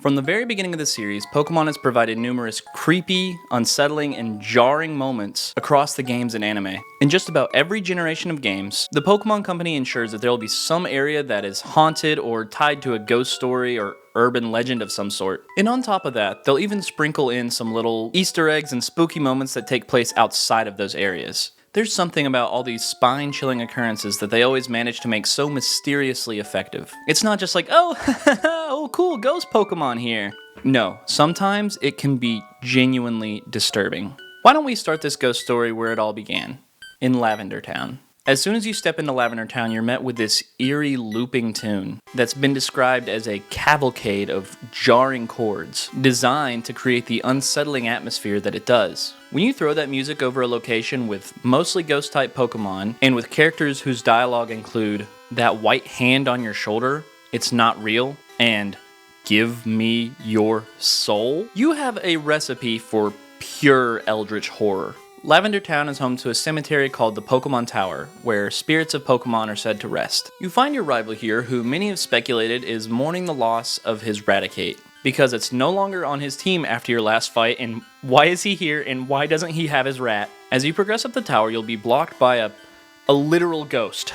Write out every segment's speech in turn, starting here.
From the very beginning of the series, Pokemon has provided numerous creepy, unsettling, and jarring moments across the games and anime. In just about every generation of games, the Pokemon Company ensures that there will be some area that is haunted or tied to a ghost story or urban legend of some sort. And on top of that, they'll even sprinkle in some little Easter eggs and spooky moments that take place outside of those areas. There's something about all these spine-chilling occurrences that they always manage to make so mysteriously effective. It's not just like, oh cool, ghost Pokemon here. No, sometimes it can be genuinely disturbing. Why don't we start this ghost story where it all began? In Lavender Town. As soon as you step into Lavender Town, you're met with this eerie looping tune that's been described as a cavalcade of jarring chords, designed to create the unsettling atmosphere that it does. When you throw that music over a location with mostly ghost-type Pokemon, and with characters whose dialogue include, "That white hand on your shoulder, it's not real," and "Give me your soul," you have a recipe for pure eldritch horror. Lavender Town is home to a cemetery called the Pokemon Tower, where spirits of Pokemon are said to rest. You find your rival here, who many have speculated is mourning the loss of his Raticate, because it's no longer on his team after your last fight, and why is he here, and why doesn't he have his rat? As you progress up the tower, you'll be blocked by a literal ghost.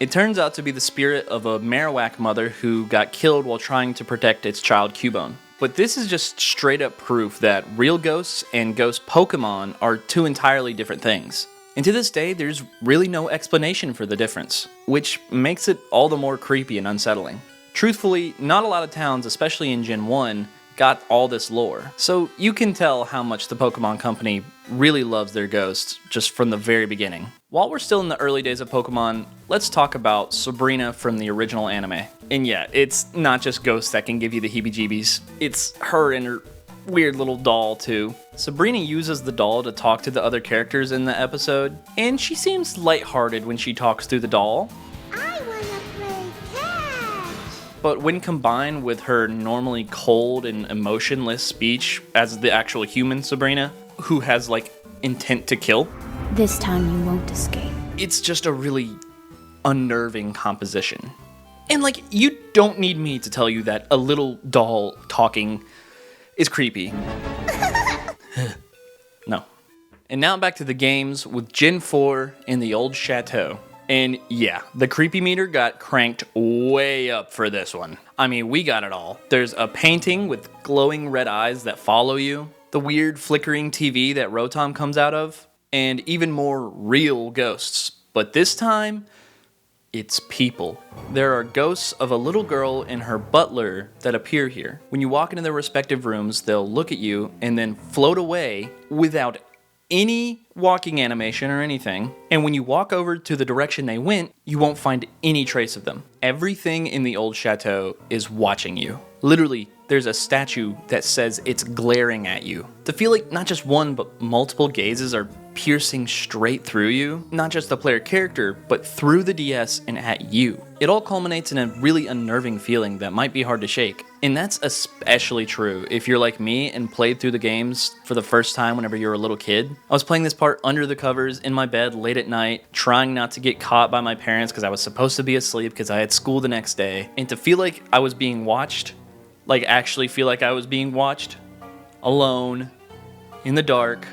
It turns out to be the spirit of a Marowak mother who got killed while trying to protect its child Cubone. But this is just straight up proof that real ghosts and ghost Pokemon are two entirely different things. And to this day, there's really no explanation for the difference, which makes it all the more creepy and unsettling. Truthfully, not a lot of towns, especially in Gen 1, got all this lore. So you can tell how much the Pokemon Company really loves their ghosts just from the very beginning. While we're still in the early days of Pokemon, let's talk about Sabrina from the original anime. And yeah, it's not just ghosts that can give you the heebie-jeebies. It's her and her weird little doll too. Sabrina uses the doll to talk to the other characters in the episode, and she seems lighthearted when she talks through the doll. I wanna play catch! But when combined with her normally cold and emotionless speech as the actual human Sabrina, who has like intent to kill, This time you won't escape. it's just a really unnerving composition. And like, you don't need me to tell you that a little doll talking is creepy. No. And now back to the games with Gen 4 in the old chateau. And yeah, the creepy meter got cranked way up for this one. I mean, we got it all. There's a painting with glowing red eyes that follow you, the weird flickering TV that Rotom comes out of, and even more real ghosts. But this time, it's people. There are ghosts of a little girl and her butler that appear here. When you walk into their respective rooms, they'll look at you and then float away without any walking animation or anything. And when you walk over to the direction they went, you won't find any trace of them. Everything in the old chateau is watching you. Literally, there's a statue that says it's glaring at you. To feel like not just one, but multiple gazes are piercing straight through you, not just the player character, but through the DS and at you. It all culminates in a really unnerving feeling that might be hard to shake. And that's especially true if you're like me and played through the games for the first time whenever you were a little kid. I was playing this part under the covers in my bed late at night, trying not to get caught by my parents because I was supposed to be asleep because I had school the next day. And to feel like I was being watched, like actually feel like I was being watched, alone, in the dark,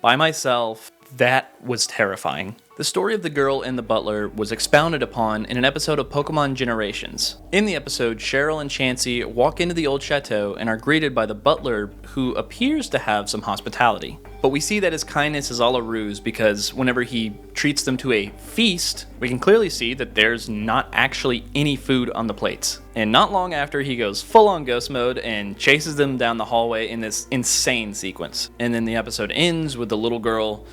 by myself, that was terrifying. The story of the girl and the butler was expounded upon in an episode of Pokemon Generations. In the episode, Cheryl and Chansey walk into the old chateau and are greeted by the butler, who appears to have some hospitality. But we see that his kindness is all a ruse, because whenever he treats them to a feast, we can clearly see that there's not actually any food on the plates. And not long after, he goes full on ghost mode and chases them down the hallway in this insane sequence. And then the episode ends with the little girl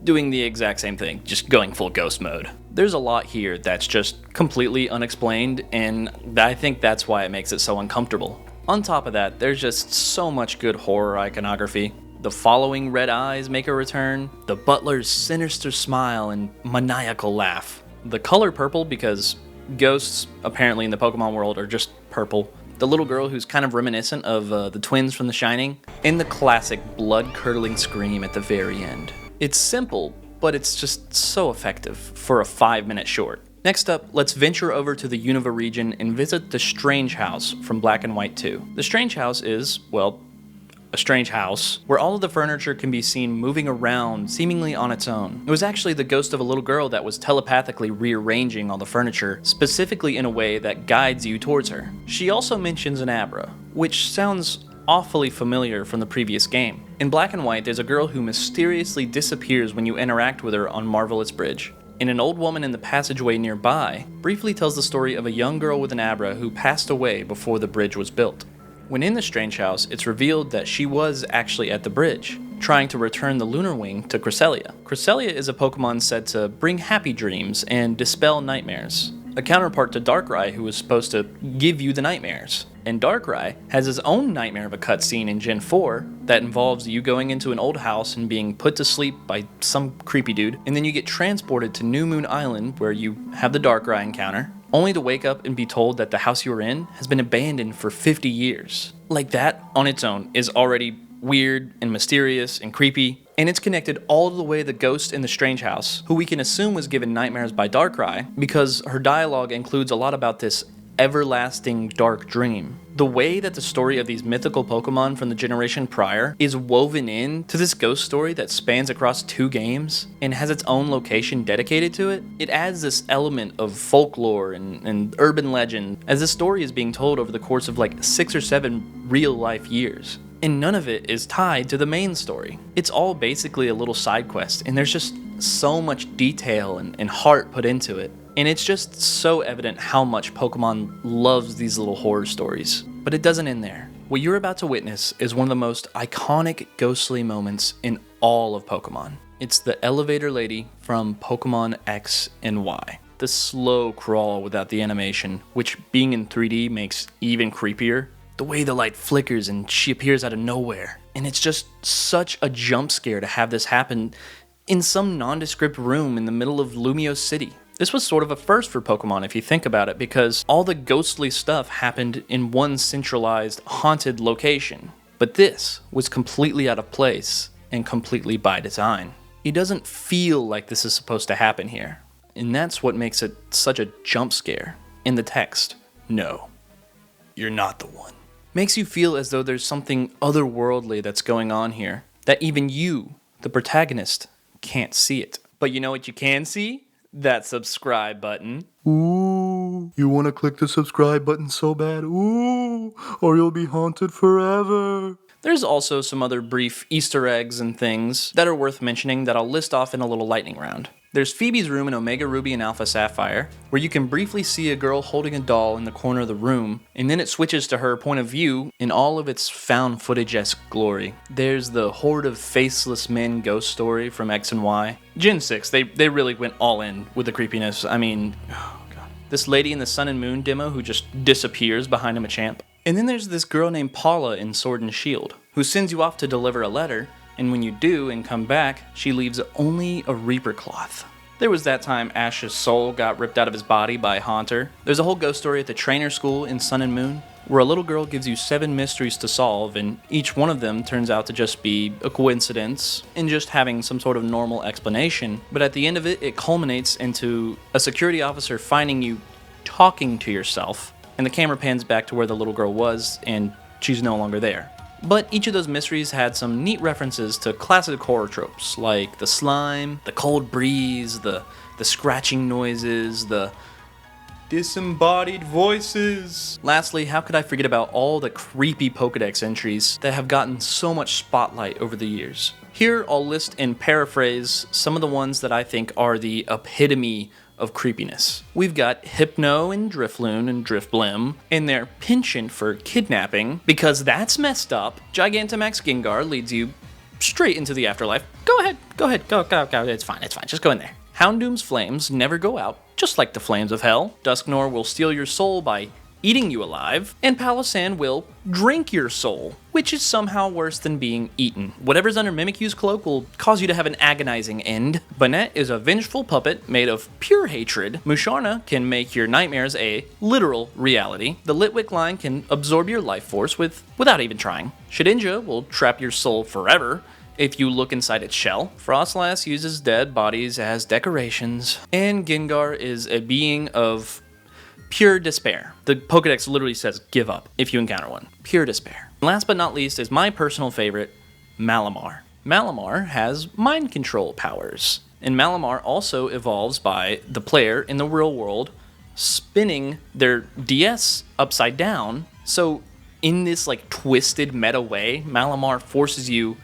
doing the exact same thing, just going full ghost mode. There's a lot here that's just completely unexplained, and I think that's why it makes it so uncomfortable. On top of that, there's just so much good horror iconography. The following red eyes make a return, the butler's sinister smile and maniacal laugh. The color purple, because ghosts apparently in the Pokemon world are just purple. The little girl who's kind of reminiscent of the twins from The Shining, and the classic blood-curdling scream at the very end. It's simple, but it's just so effective for a 5-minute short. Next up, let's venture over to the Unova region and visit the Strange House from Black and White 2. The Strange House is, well, a strange house where all of the furniture can be seen moving around seemingly on its own. It was actually the ghost of a little girl that was telepathically rearranging all the furniture, specifically in a way that guides you towards her. She also mentions an Abra, which sounds awfully familiar from the previous game. In Black and White, there's a girl who mysteriously disappears when you interact with her on Marvelous Bridge. And an old woman in the passageway nearby briefly tells the story of a young girl with an Abra who passed away before the bridge was built. When in the Strange House, it's revealed that she was actually at the bridge, trying to return the Lunar Wing to Cresselia. Cresselia is a Pokemon said to bring happy dreams and dispel nightmares, a counterpart to Darkrai, who is supposed to give you the nightmares. And Darkrai has his own nightmare of a cutscene in Gen 4 that involves you going into an old house and being put to sleep by some creepy dude, and then you get transported to New Moon Island where you have the Darkrai encounter, only to wake up and be told that the house you were in has been abandoned for 50 years. Like, that on its own is already weird and mysterious and creepy, and it's connected all the way to the ghost in the Strange House, who we can assume was given nightmares by Darkrai because her dialogue includes a lot about this everlasting dark dream. The way that the story of these mythical Pokemon from the generation prior is woven in to this ghost story that spans across 2 games and has its own location dedicated to it, it adds this element of folklore and urban legend as this story is being told over the course of like 6 or 7 real life years. And none of it is tied to the main story. It's all basically a little side quest, and there's just so much detail and heart put into it. And it's just so evident how much Pokemon loves these little horror stories. But it doesn't end there. What you're about to witness is one of the most iconic ghostly moments in all of Pokemon. It's the elevator lady from Pokemon X and Y. The slow crawl without the animation, which being in 3D makes even creepier. The way the light flickers and she appears out of nowhere. And it's just such a jump scare to have this happen in some nondescript room in the middle of Lumio City. This was sort of a first for Pokemon if you think about it, because all the ghostly stuff happened in one centralized, haunted location. But this was completely out of place and completely by design. It doesn't feel like this is supposed to happen here. And that's what makes it such a jump scare. In the text, no, you're not the one. Makes you feel as though there's something otherworldly that's going on here, that even you, the protagonist, can't see it. But you know what you can see? That subscribe button. Ooh, you want to click the subscribe button so bad? Ooh, or you'll be haunted forever. There's also some other brief Easter eggs and things that are worth mentioning that I'll list off in a little lightning round. There's Phoebe's room in Omega Ruby and Alpha Sapphire, where you can briefly see a girl holding a doll in the corner of the room, and then it switches to her point of view in all of its found footage-esque glory. There's the Horde of Faceless Men ghost story from X and Y. Gen 6, they really went all in with the creepiness. I mean, oh god. This lady in the Sun and Moon demo who just disappears behind a Machamp. And then there's this girl named Paula in Sword and Shield, who sends you off to deliver a letter, and when you do and come back, she leaves only a Reaper cloth. There was that time Ash's soul got ripped out of his body by Haunter. There's a whole ghost story at the trainer school in Sun and Moon, where a little girl gives you 7 mysteries to solve, and each one of them turns out to just be a coincidence and just having some sort of normal explanation. But at the end of it, it culminates into a security officer finding you talking to yourself, and the camera pans back to where the little girl was, and she's no longer there. But each of those mysteries had some neat references to classic horror tropes, like the slime, the cold breeze, the scratching noises, the disembodied voices. Lastly, how could I forget about all the creepy Pokedex entries that have gotten so much spotlight over the years? Here I'll list and paraphrase some of the ones that I think are the epitome of creepiness. We've got Hypno and Drifloon and Drifblim and their penchant for kidnapping, because that's messed up. Gigantamax Gengar leads you straight into the afterlife. Go ahead, go, it's fine, just go in there. Houndoom's flames never go out, just like the flames of hell. Dusknoir will steal your soul by eating you alive, and Palossand will drink your soul, which is somehow worse than being eaten. Whatever's under Mimikyu's cloak will cause you to have an agonizing end. Banette is a vengeful puppet made of pure hatred. Musharna can make your nightmares a literal reality. The Litwick line can absorb your life force without even trying. Shedinja will trap your soul forever, if you look inside its shell. Frostlass uses dead bodies as decorations, and Gengar is a being of pure despair. The Pokedex literally says give up if you encounter one. Pure despair. Last but not least is my personal favorite, Malamar. Malamar has mind control powers, and Malamar also evolves by the player in the real world spinning their DS upside down. So in this like twisted meta way, Malamar forces you,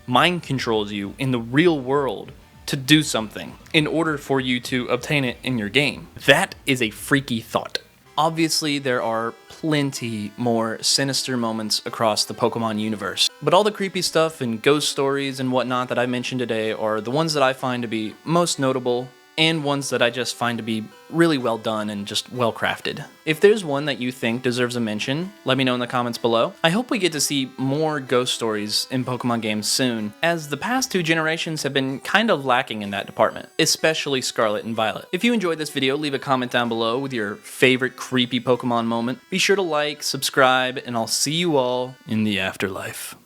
mind controls you in the real world to do something in order for you to obtain it in your game. That is a freaky thought. Obviously, there are plenty more sinister moments across the Pokemon universe, but all the creepy stuff and ghost stories and whatnot that I mentioned today are the ones that I find to be most notable and ones that I just find to be really well done and just well crafted. If there's one that you think deserves a mention, let me know in the comments below. I hope we get to see more ghost stories in Pokemon games soon, as the past 2 generations have been kind of lacking in that department, especially Scarlet and Violet. If you enjoyed this video, leave a comment down below with your favorite creepy Pokemon moment. Be sure to like, subscribe, and I'll see you all in the afterlife.